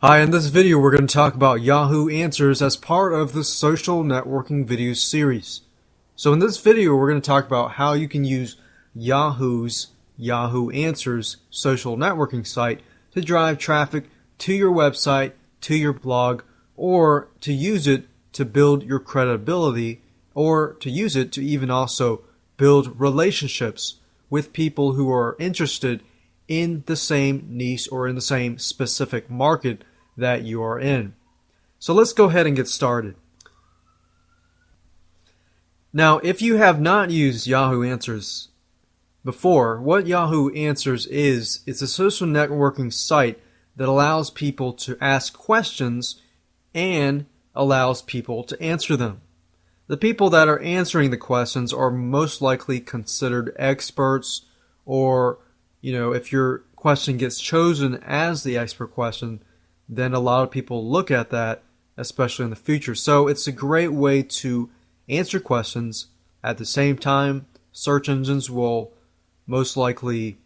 Hi, in this video we're going to talk about Yahoo Answers as part of the social networking video series. So in this video we're going to talk about how you can use Yahoo's Yahoo Answers social networking site to drive traffic to your website, to your blog, or to use it to build your credibility, or to use it to even also build relationships with people who are interested in the same niche or in the same specific market that you are in. So let's go ahead and get started. Now, if you have not used Yahoo Answers before, what Yahoo Answers is, it's a social networking site that allows people to ask questions and allows people to answer them. The people that are answering the questions are most likely considered experts, or if your question gets chosen as the expert question, then a lot of people look at that, especially in the future. So it's a great way to answer questions. At the same time, search engines will most likely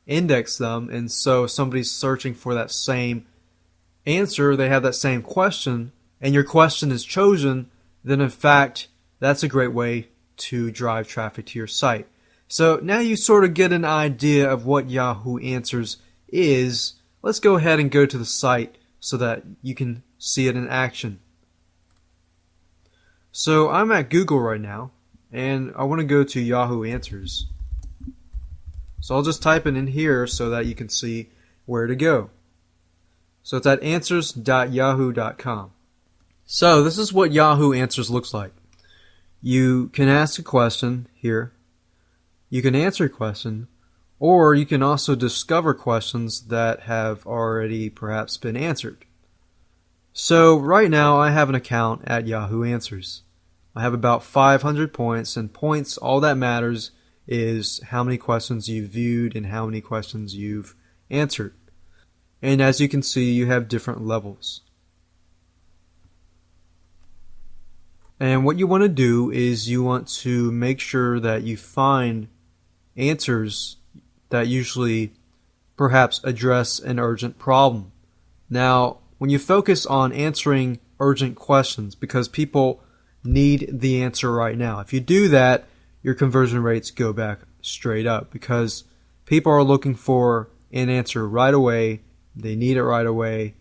index them, and so if somebody's searching for that same answer, they have that same question, and your question is chosen, then in fact, that's a great way to drive traffic to your site. So now you sort of get an idea of what Yahoo Answers is. Let's go ahead and go to the site so that you can see it in action. So I'm at Google right now, and I want to go to Yahoo Answers. So I'll just type it in here so that you can see where to go. So it's at answers.yahoo.com. So this is what Yahoo Answers looks like. You can ask a question here. You can answer a question, or you can also discover questions that have already perhaps been answered. So right now I have an account at Yahoo Answers. I have about 500 points, and points, all that matters is how many questions you've viewed and how many questions you've answered. And as you can see, you have different levels. And what you want to do is you want to make sure that you find answers that usually perhaps address an urgent problem. Now, when you focus on answering urgent questions because people need the answer right now, if you do that, your conversion rates go back straight up because people are looking for an answer right away. They need it right away,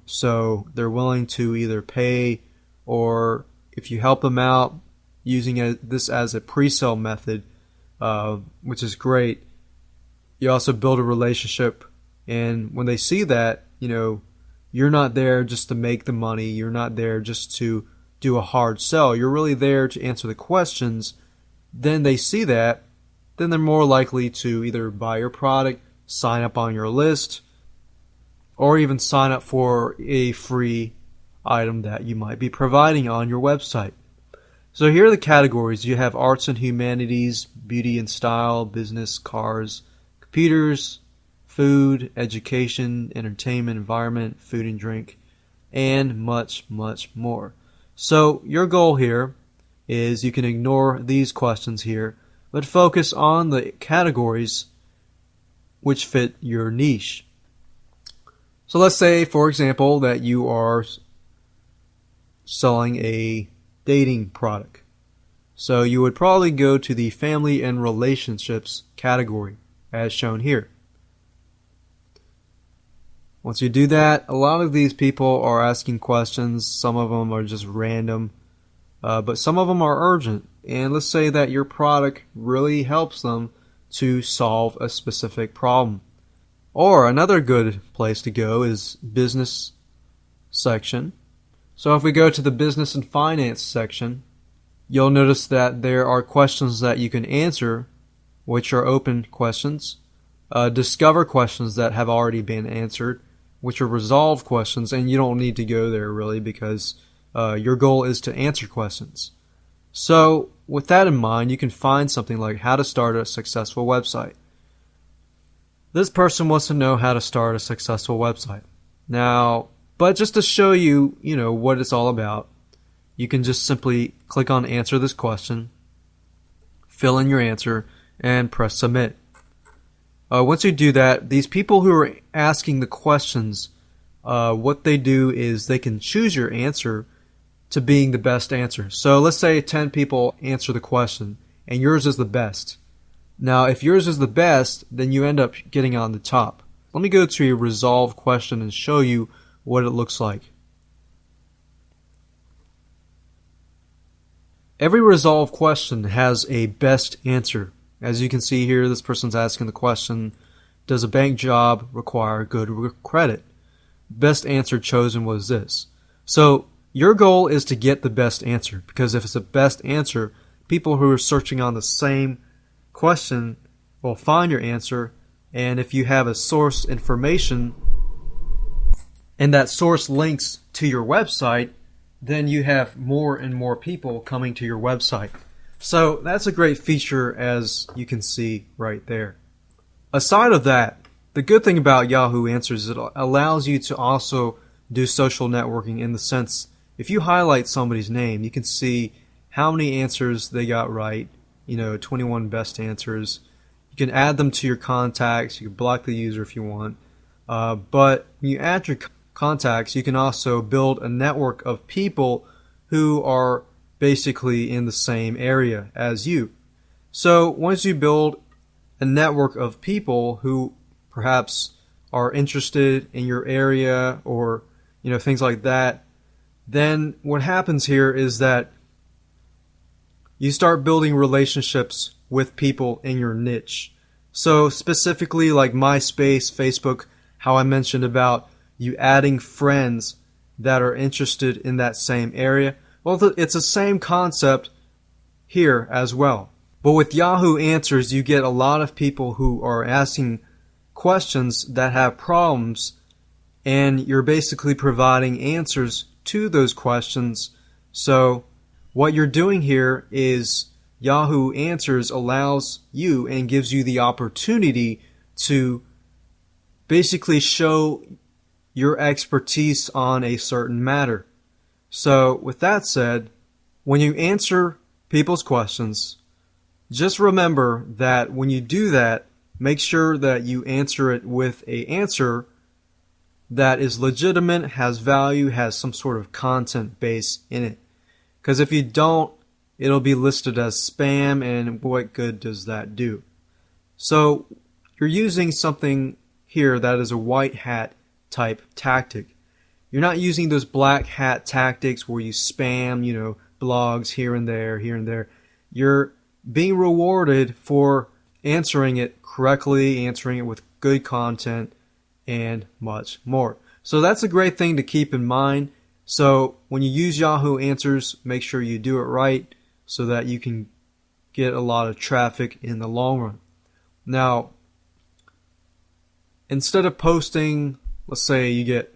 so they're willing to either pay, or if you help them out using this as a pre-sale method, which is great, you also build a relationship, and when they see that, you're not there just to make the money, you're not there just to do a hard sell, you're really there to answer the questions, then they see that, then they're more likely to either buy your product, sign up on your list, or even sign up for a free item that you might be providing on your website. So here are the categories. You have arts and humanities, beauty and style, business, cars, computers, food, education, entertainment, environment, food and drink, and much, much more. So your goal here is you can ignore these questions here, but focus on the categories which fit your niche. So let's say, for example, that you are selling a dating product. So you would probably go to the family and relationships category as shown here. Once you do that, a lot of these people are asking questions. Some of them are just random, but some of them are urgent. And let's say that your product really helps them to solve a specific problem. Or another good place to go is business section. So if we go to the business and finance section, you'll notice that there are questions that you can answer, which are open questions, discover questions that have already been answered, which are resolved questions, and you don't need to go there really because your goal is to answer questions. So with that in mind, you can find something like how to start a successful website. This person wants to know how to start a successful website. Now, but just to show you, what it's all about, you can just simply click on answer this question, fill in your answer, and press submit. Once you do that, these people who are asking the questions, what they do is they can choose your answer to being the best answer. So let's say 10 people answer the question and yours is the best. Now, if yours is the best, then you end up getting on the top. Let me go to a resolve question and show you what it looks like. Every resolve question has a best answer. As you can see here, this person's asking the question, does a bank job require good credit? Best answer chosen was this. So your goal is to get the best answer, because if it's the best answer, people who are searching on the same question will find your answer. And if you have a source information and that source links to your website, then you have more and more people coming to your website. So that's a great feature, as you can see right there. Aside of that, the good thing about Yahoo Answers is it allows you to also do social networking, in the sense, if you highlight somebody's name, you can see how many answers they got right, 21 best answers. You can add them to your contacts. You can block the user if you want. But when you add your contacts, you can also build a network of people who are basically in the same area as you. So once you build a network of people who perhaps are interested in your area, or things like that, then what happens here is that you start building relationships with people in your niche. So specifically like MySpace, Facebook, how I mentioned about you adding friends that are interested in that same area. Well, it's the same concept here as well. But with Yahoo Answers, you get a lot of people who are asking questions that have problems, and you're basically providing answers to those questions. So what you're doing here is Yahoo Answers allows you and gives you the opportunity to basically show your expertise on a certain matter. So with that said, when you answer people's questions, just remember that when you do that, make sure that you answer it with an answer that is legitimate, has value, has some sort of content base in it. Because if you don't, it'll be listed as spam, and what good does that do? So you're using something here that is a white hat type tactic. You're not using those black hat tactics where you spam, blogs here and there. You're being rewarded for answering it correctly, answering it with good content, and much more. So that's a great thing to keep in mind. So when you use Yahoo Answers, make sure you do it right so that you can get a lot of traffic in the long run. Now, instead of posting, let's say you get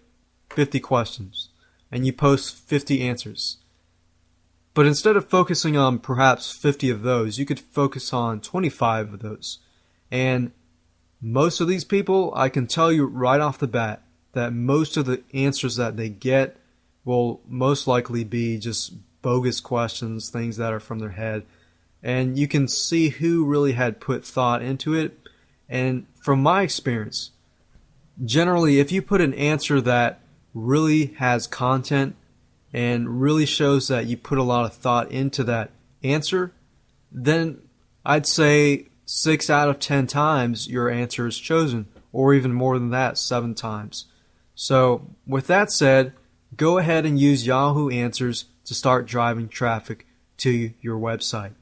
50 questions and you post 50 answers. But instead of focusing on perhaps 50 of those, you could focus on 25 of those. And most of these people, I can tell you right off the bat that most of the answers that they get will most likely be just bogus questions, things that are from their head. And you can see who really had put thought into it. And from my experience, generally, if you put an answer that really has content and really shows that you put a lot of thought into that answer, then I'd say 6 out of 10 times your answer is chosen, or even more than that, 7 times. So with that said, go ahead and use Yahoo Answers to start driving traffic to your website.